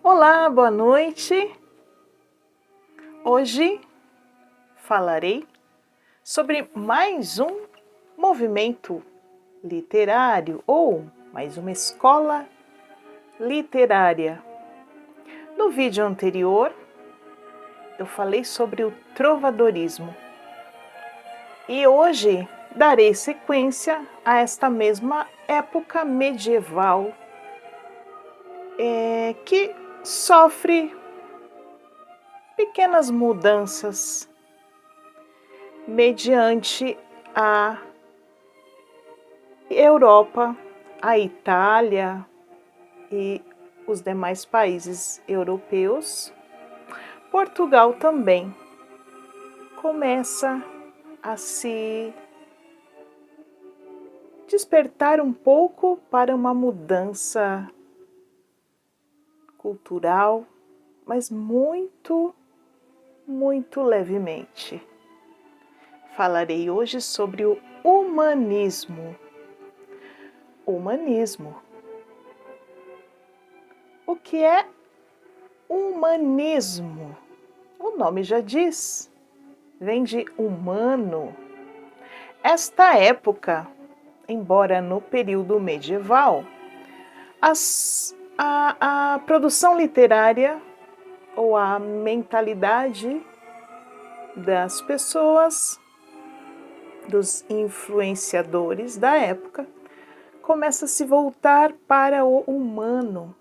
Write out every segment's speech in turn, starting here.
Olá, boa noite. Hoje falarei sobre mais um movimento literário ou mais uma escola literária. No vídeo anterior, eu falei sobre o trovadorismo e hoje darei sequência a esta mesma época medieval que sofre pequenas mudanças mediante a Europa, a Itália e os demais países europeus. Portugal também começa a se despertar um pouco para uma mudança cultural, mas muito levemente. Falarei hoje sobre o humanismo. Humanismo. O que é humanismo? O nome já diz, vem de humano. Esta época, embora no período medieval, a produção literária ou a mentalidade das pessoas, dos influenciadores da época, começa a se voltar para o humano.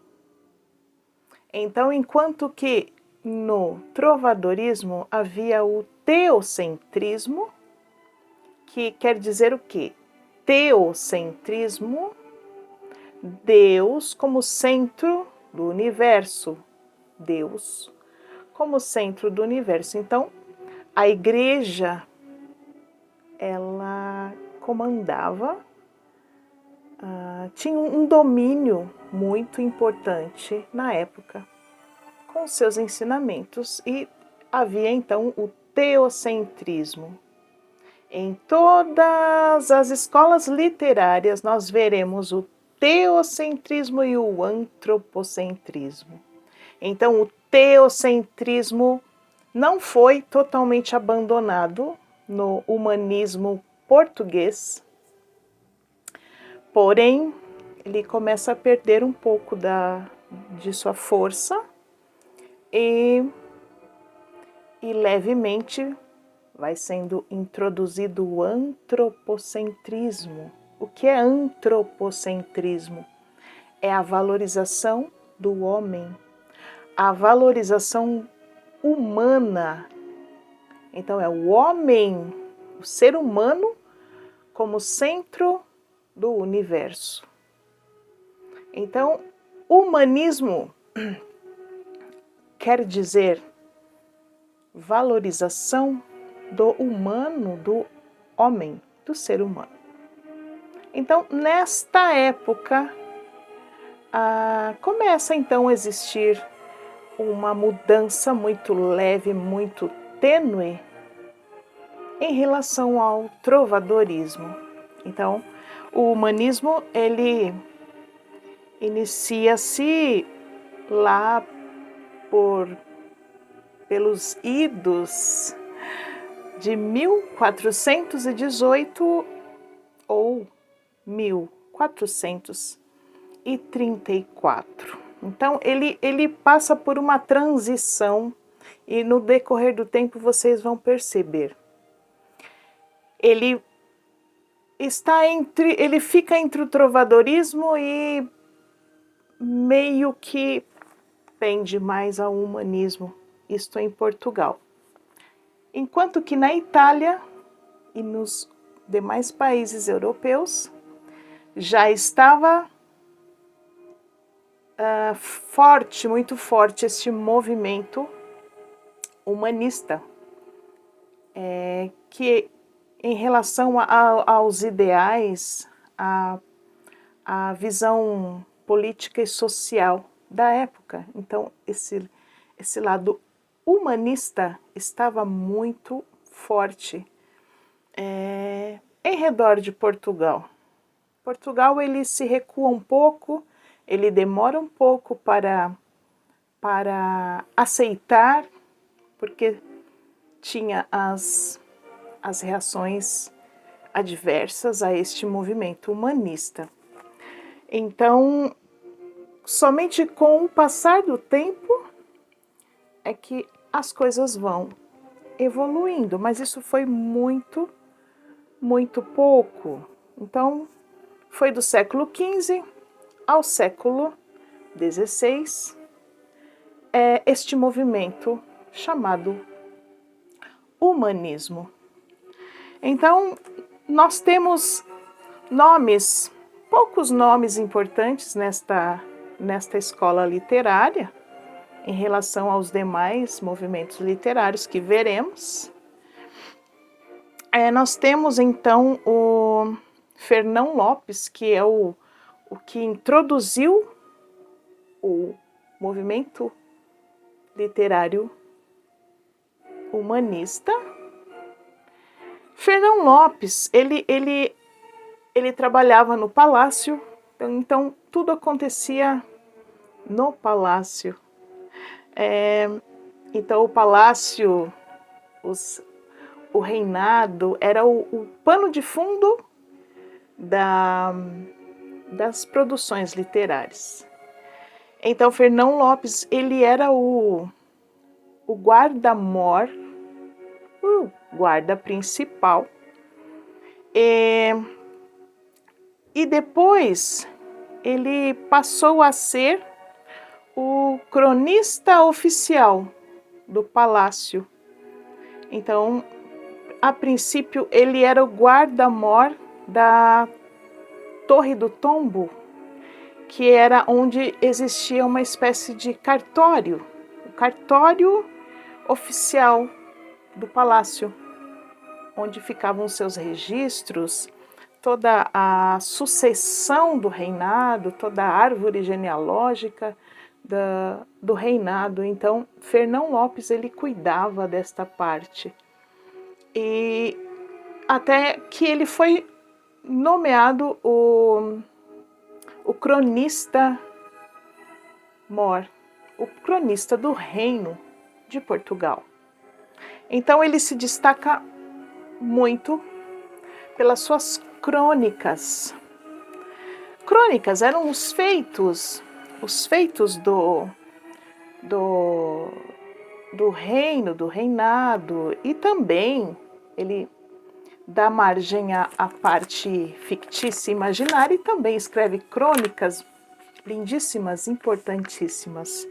Então, enquanto que no trovadorismo havia o teocentrismo, que quer dizer o quê? Teocentrismo, Deus como centro do universo. Deus como centro do universo. Então, a igreja, ela comandava, tinha um domínio muito importante na época com seus ensinamentos e havia então o teocentrismo. Em todas as escolas literárias nós veremos o teocentrismo e o antropocentrismo. Então o teocentrismo não foi totalmente abandonado no humanismo português, porém ele começa a perder um pouco de sua força e levemente vai sendo introduzido o antropocentrismo. O que é antropocentrismo? É a valorização do homem, a valorização humana. Então é o homem, o ser humano como centro do universo. Então, humanismo quer dizer valorização do humano, do homem, do ser humano. Então, nesta época, começa então a existir uma mudança muito leve, muito tênue em relação ao trovadorismo. Então, o humanismo, ele inicia-se lá pelos idos de 1418 ou 1434. Então, ele passa por uma transição e no decorrer do tempo vocês vão perceber. Ele fica entre o trovadorismo e meio que pende mais ao humanismo, isto em Portugal. Enquanto que na Itália e nos demais países europeus já estava forte, muito forte este movimento humanista, que em relação aos ideais, a visão política e social da época. Então, esse lado humanista estava muito forte em redor de Portugal. Portugal ele se recua um pouco, ele demora um pouco para para aceitar, porque tinha as reações adversas a este movimento humanista. Então, somente com o passar do tempo é que as coisas vão evoluindo, mas isso foi muito pouco. Então, foi do século XV ao século XVI, este movimento chamado humanismo. Então, nós temos nomes, poucos nomes importantes nesta escola literária, em relação aos demais movimentos literários que veremos. Nós temos então o Fernão Lopes, que é o que introduziu o movimento literário humanista. Fernão Lopes, ele trabalhava no palácio, então tudo acontecia no palácio. Então o palácio, o reinado, era o pano de fundo das produções literárias. Então Fernão Lopes, ele era o guarda-mor, o guarda principal, e depois ele passou a ser o cronista oficial do palácio. Então, a princípio, ele era o guarda-mor da Torre do Tombo, que era onde existia uma espécie de cartório, o cartório oficial do palácio, onde ficavam seus registros, toda a sucessão do reinado, toda a árvore genealógica do reinado. Então, Fernão Lopes, ele cuidava desta parte. E até que ele foi nomeado o cronista-mor, o cronista do Reino de Portugal. Então, ele se destaca muito pelas suas crônicas. Crônicas eram os feitos do reino, do reinado, e também ele dá margem à parte fictícia e imaginária, e também escreve crônicas lindíssimas, importantíssimas.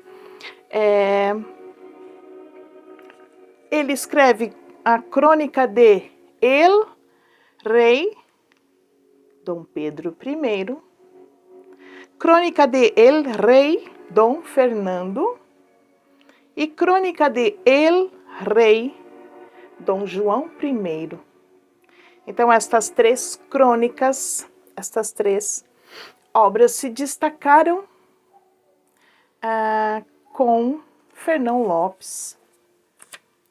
Ele escreve a crônica de El Rei Dom Pedro I, crônica de El Rei Dom Fernando e crônica de El Rei Dom João I. Então, estas três crônicas, estas três obras se destacaram com Fernão Lopes.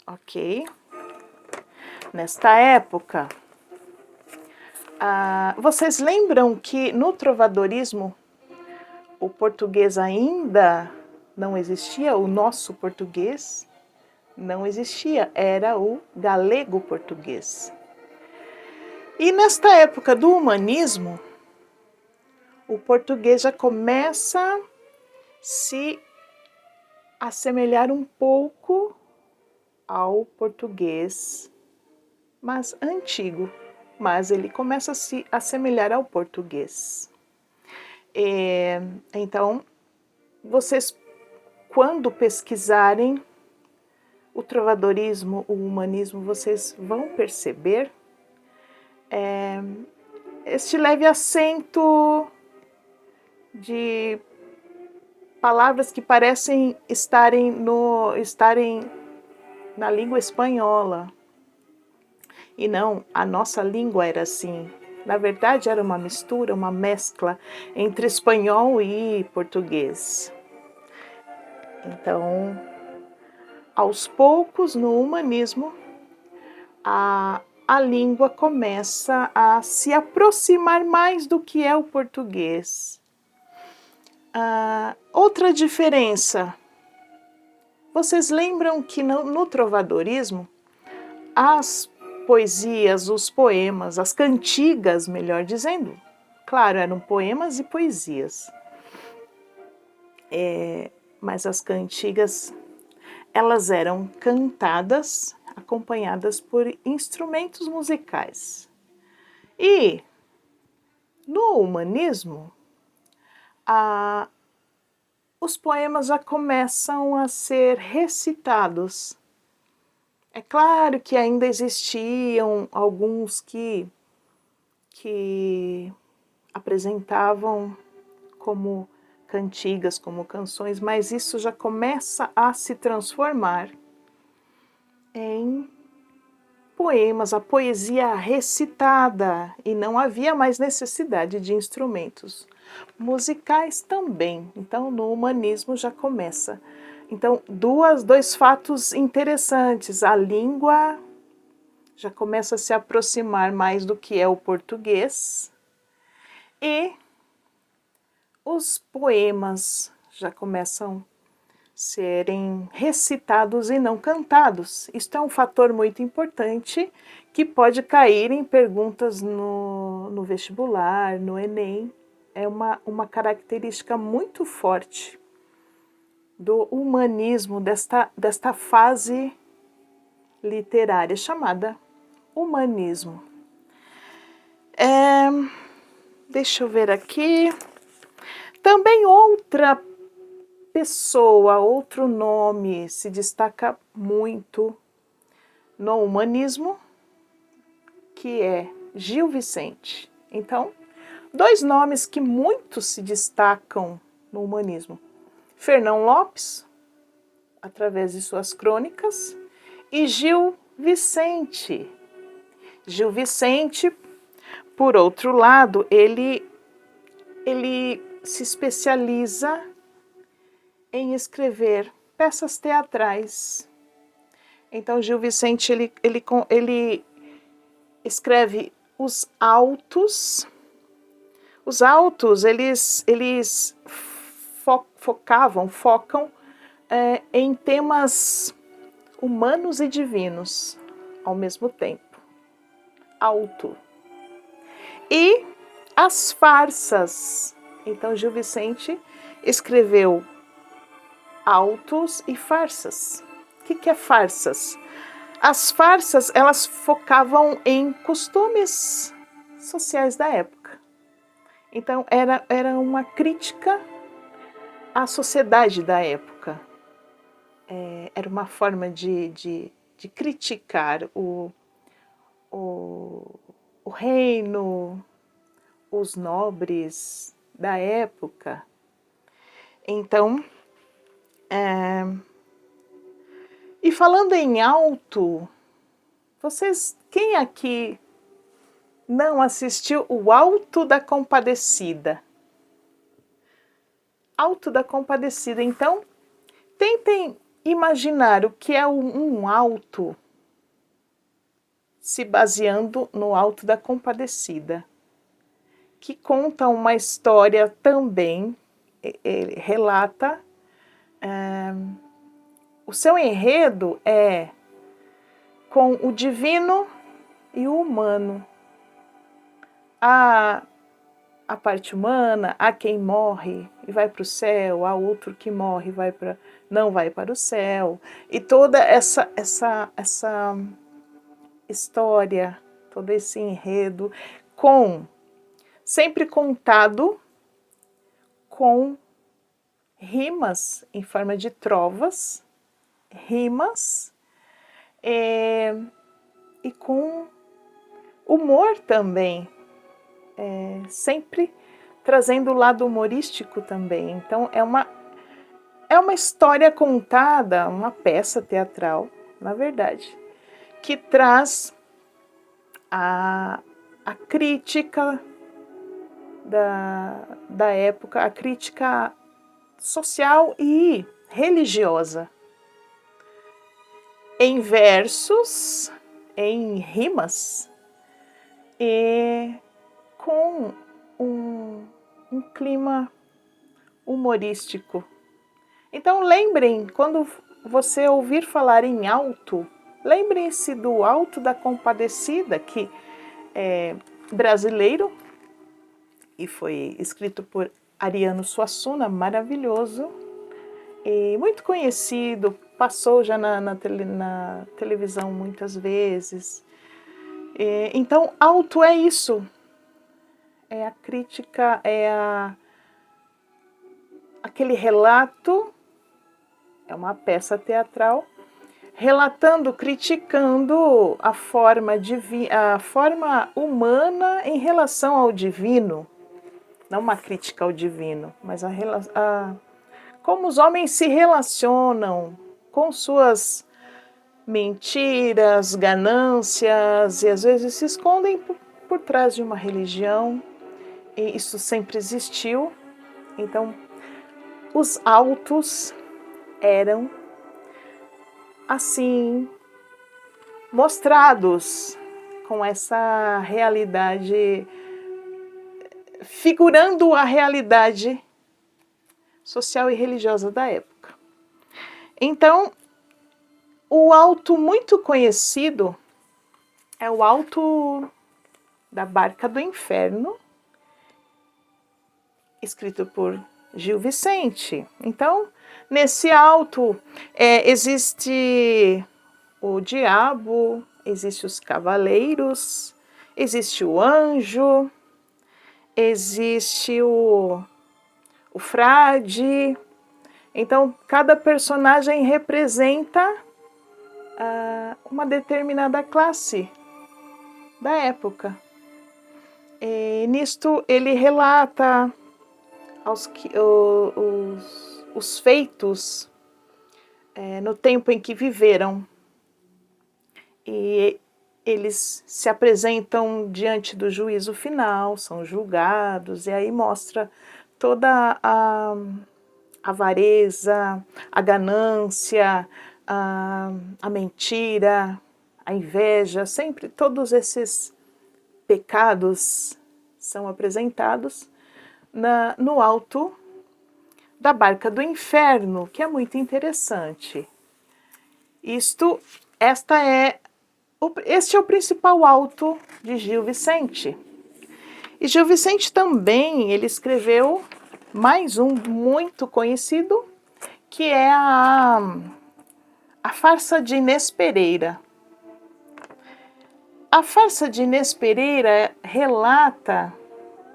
Ok? Nesta época, vocês lembram que no trovadorismo o português ainda não existia, o nosso português não existia, era o galego-português. E nesta época do humanismo, o português já começa a se assemelhar um pouco ao português, mas antigo, mas ele começa a se assemelhar ao português. Então, vocês, quando pesquisarem o trovadorismo, o humanismo, vocês vão perceber este leve acento de palavras que parecem estarem na língua espanhola. E não, a nossa língua era assim. Na verdade, era uma mistura, uma mescla entre espanhol e português. Então, aos poucos, no humanismo, a língua começa a se aproximar mais do que é o português. Outra diferença Vocês lembram que no trovadorismo, as poesias, os poemas, as cantigas, melhor dizendo, claro, eram poemas e poesias, mas as cantigas, elas eram cantadas, acompanhadas por instrumentos musicais. E no humanismo, os poemas já começam a ser recitados. É claro que ainda existiam alguns que apresentavam como cantigas, como canções, mas isso já começa a se transformar em poemas, a poesia recitada, e não havia mais necessidade de instrumentos musicais também. Então, no humanismo já começa. Então, dois fatos interessantes. A língua já começa a se aproximar mais do que é o português e os poemas já começam a serem recitados e não cantados. Isto é um fator muito importante que pode cair em perguntas no vestibular, no Enem. É uma característica muito forte do humanismo, desta fase literária chamada humanismo. Deixa eu ver aqui. Também outra pessoa, outro nome se destaca muito no humanismo, que é Gil Vicente. Então, dois nomes que muito se destacam no humanismo. Fernão Lopes, através de suas crônicas, e Gil Vicente. Gil Vicente, por outro lado, ele se especializa em escrever peças teatrais. Então, Gil Vicente, ele escreve os autos. Os autos, eles focam em temas humanos e divinos ao mesmo tempo. Auto. E as farsas. Então, Gil Vicente escreveu autos e farsas. O que é farsas? As farsas, elas focavam em costumes sociais da época. Então, era uma crítica à sociedade da época. Era uma forma de criticar o reino, os nobres da época. Então, e falando em auto, quem aqui não assistiu o Auto da Compadecida? Auto da Compadecida. Então, tentem imaginar o que é um auto, se baseando no Auto da Compadecida, que conta uma história também, relata, o seu enredo é com o divino e o humano. Há a parte humana, há quem morre e vai para o céu, há outro que morre e não vai para o céu. E toda essa história, todo esse enredo, sempre contado com rimas em forma de trovas, rimas, e com humor também, sempre trazendo o lado humorístico também. Então, é uma história contada, uma peça teatral, na verdade, que traz a crítica da época, a crítica social e religiosa, em versos, em rimas, e com um clima humorístico. Então lembrem, quando você ouvir falar em Alto, lembrem-se do Alto da Compadecida, que é brasileiro e foi escrito por Ariano Suassuna, maravilhoso e muito conhecido, passou já na televisão muitas vezes. Então, Alto é isso, é a crítica, aquele relato, é uma peça teatral, relatando, criticando a forma humana em relação ao divino, não uma crítica ao divino, mas como os homens se relacionam com suas mentiras, ganâncias, e às vezes se escondem por trás de uma religião, e isso sempre existiu. Então, os altos eram assim, mostrados com essa realidade, figurando a realidade social e religiosa da época. Então, o alto muito conhecido é o Alto da Barca do Inferno, escrito por Gil Vicente. Então, nesse alto existe o diabo, existe os cavaleiros, existe o anjo, existe o frade. Então, cada personagem representa uma determinada classe da época. E nisto ele relata os feitos no tempo em que viveram. E eles se apresentam diante do juízo final, são julgados, e aí mostra toda a avareza, a ganância, a mentira, a inveja, sempre todos esses pecados são apresentados no alto da Barca do Inferno, que é muito interessante. Este é o principal alto de Gil Vicente. E Gil Vicente também, ele escreveu mais um muito conhecido, que é a farsa de Inês Pereira. A farsa de Inês Pereira relata,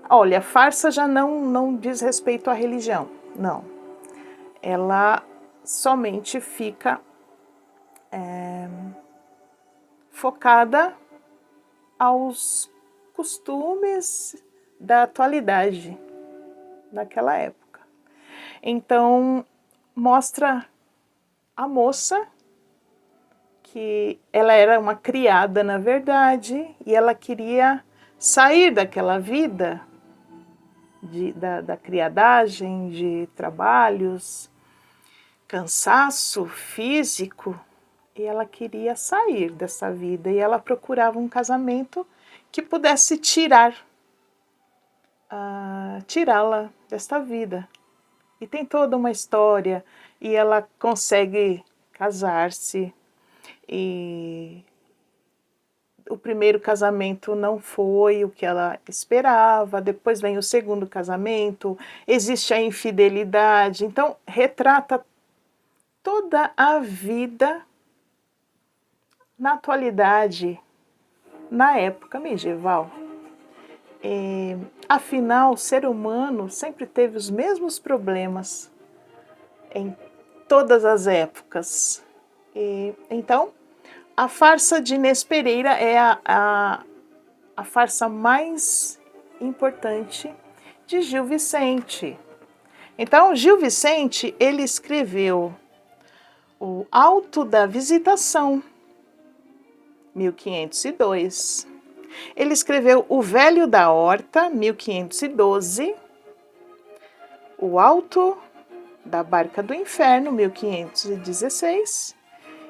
olha, a farsa já não diz respeito à religião, não. Ela somente fica focada aos costumes da atualidade naquela época. Então, mostra a moça, que ela era uma criada, na verdade, e ela queria sair daquela vida da criadagem, de trabalhos, cansaço físico, e ela queria sair dessa vida, e ela procurava um casamento que pudesse tirá-la desta vida. E tem toda uma história, e ela consegue casar-se, e o primeiro casamento não foi o que ela esperava, depois vem o segundo casamento, existe a infidelidade, então retrata toda a vida na atualidade, na época medieval. Afinal, o ser humano sempre teve os mesmos problemas em todas as épocas. Então, a farsa de Inês Pereira é a farsa mais importante de Gil Vicente. Então, Gil Vicente, ele escreveu o Alto da Visitação, 1502. Ele escreveu O Velho da Horta, 1512. O Alto da Barca do Inferno, 1516.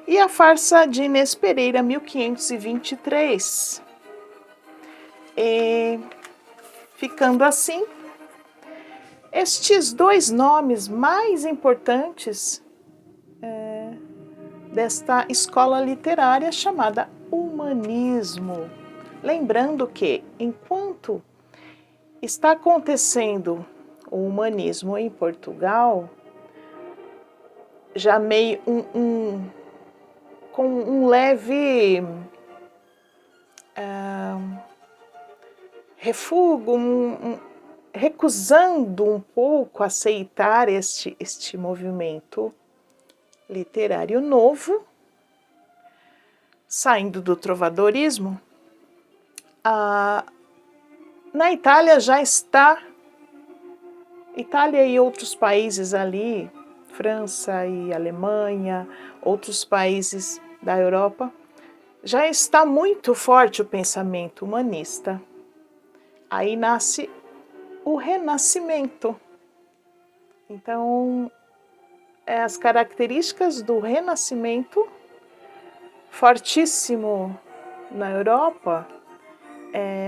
E a farsa de Inês Pereira, 1523. Ficando assim, Estes dois nomes mais importantes desta escola literária chamada humanismo. Lembrando que, enquanto está acontecendo o humanismo em Portugal, já meio com um leve refúgio, recusando um pouco aceitar este movimento literário novo, saindo do trovadorismo, na Itália já está, Itália e outros países ali, França e Alemanha, outros países da Europa, já está muito forte o pensamento humanista. Aí nasce o Renascimento. Então, as características do Renascimento, fortíssimo na Europa,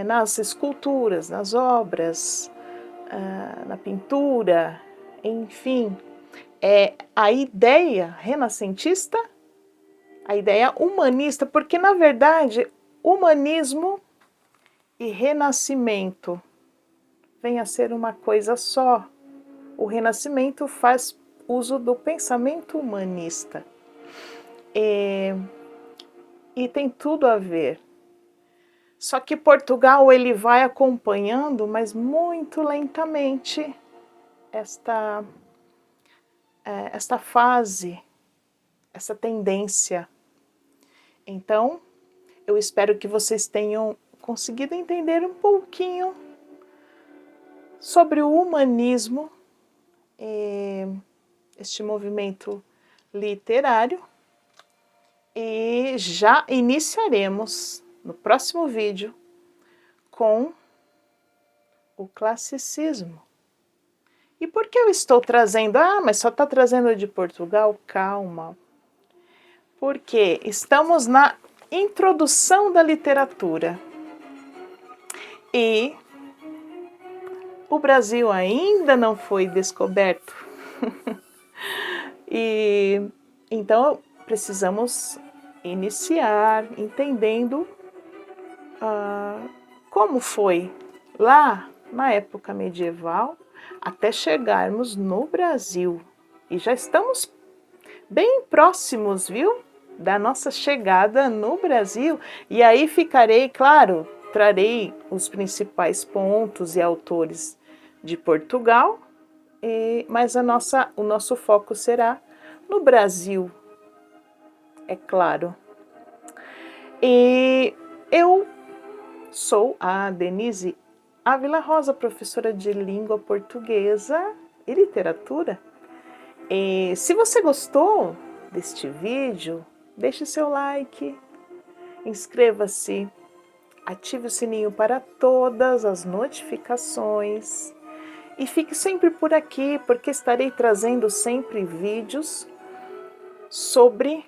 nas esculturas, nas obras, na pintura, enfim, a ideia renascentista, a ideia humanista, porque na verdade humanismo e renascimento vem a ser uma coisa só. O Renascimento faz uso do pensamento humanista e tem tudo a ver. Só que Portugal ele vai acompanhando, mas muito lentamente, esta fase, essa tendência. Então, eu espero que vocês tenham conseguido entender um pouquinho sobre o humanismo, este movimento literário, e já iniciaremos no próximo vídeo com o classicismo. E por que eu estou trazendo? Mas só está trazendo de Portugal? Calma. Porque estamos na introdução da literatura. E o Brasil ainda não foi descoberto. E então precisamos iniciar entendendo como foi lá na época medieval até chegarmos no Brasil. E já estamos bem próximos, viu, da nossa chegada no Brasil. E aí ficarei, claro, trarei os principais pontos e autores de Portugal, mas o nosso foco será no Brasil, é claro. E eu sou a Denise Ávila Rosa, professora de língua portuguesa e literatura. E se você gostou deste vídeo, deixe seu like, inscreva-se, ative o sininho para todas as notificações e fique sempre por aqui, porque estarei trazendo sempre vídeos sobre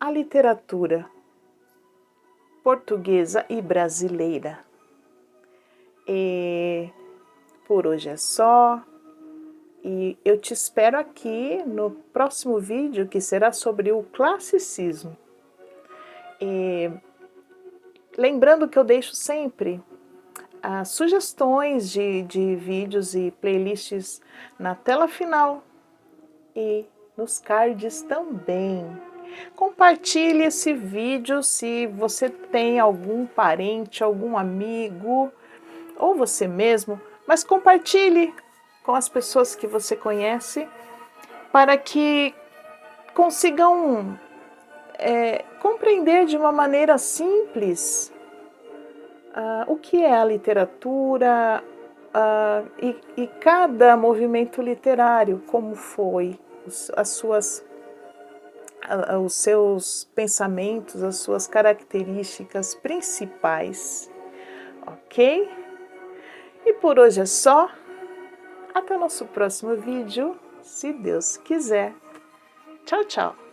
a literatura portuguesa e brasileira. E por hoje é só. E eu te espero aqui no próximo vídeo, que será sobre o classicismo. E lembrando que eu deixo sempre as sugestões de vídeos e playlists na tela final e nos cards também. Compartilhe esse vídeo se você tem algum parente, algum amigo, ou você mesmo, mas compartilhe com as pessoas que você conhece, para que consigam compreender de uma maneira simples o que é a literatura e cada movimento literário, como foi, os seus pensamentos, as suas características principais, ok? E por hoje é só. Até o nosso próximo vídeo, se Deus quiser. Tchau, tchau!